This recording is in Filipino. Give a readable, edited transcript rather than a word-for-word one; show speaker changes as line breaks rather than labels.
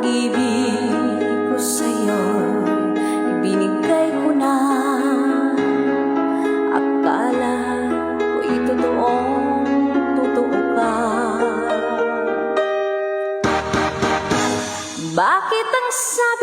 pag-ibig ko sa'yo ibinigay ko na. Akala ko'y totoo ka. Bakit ang sabi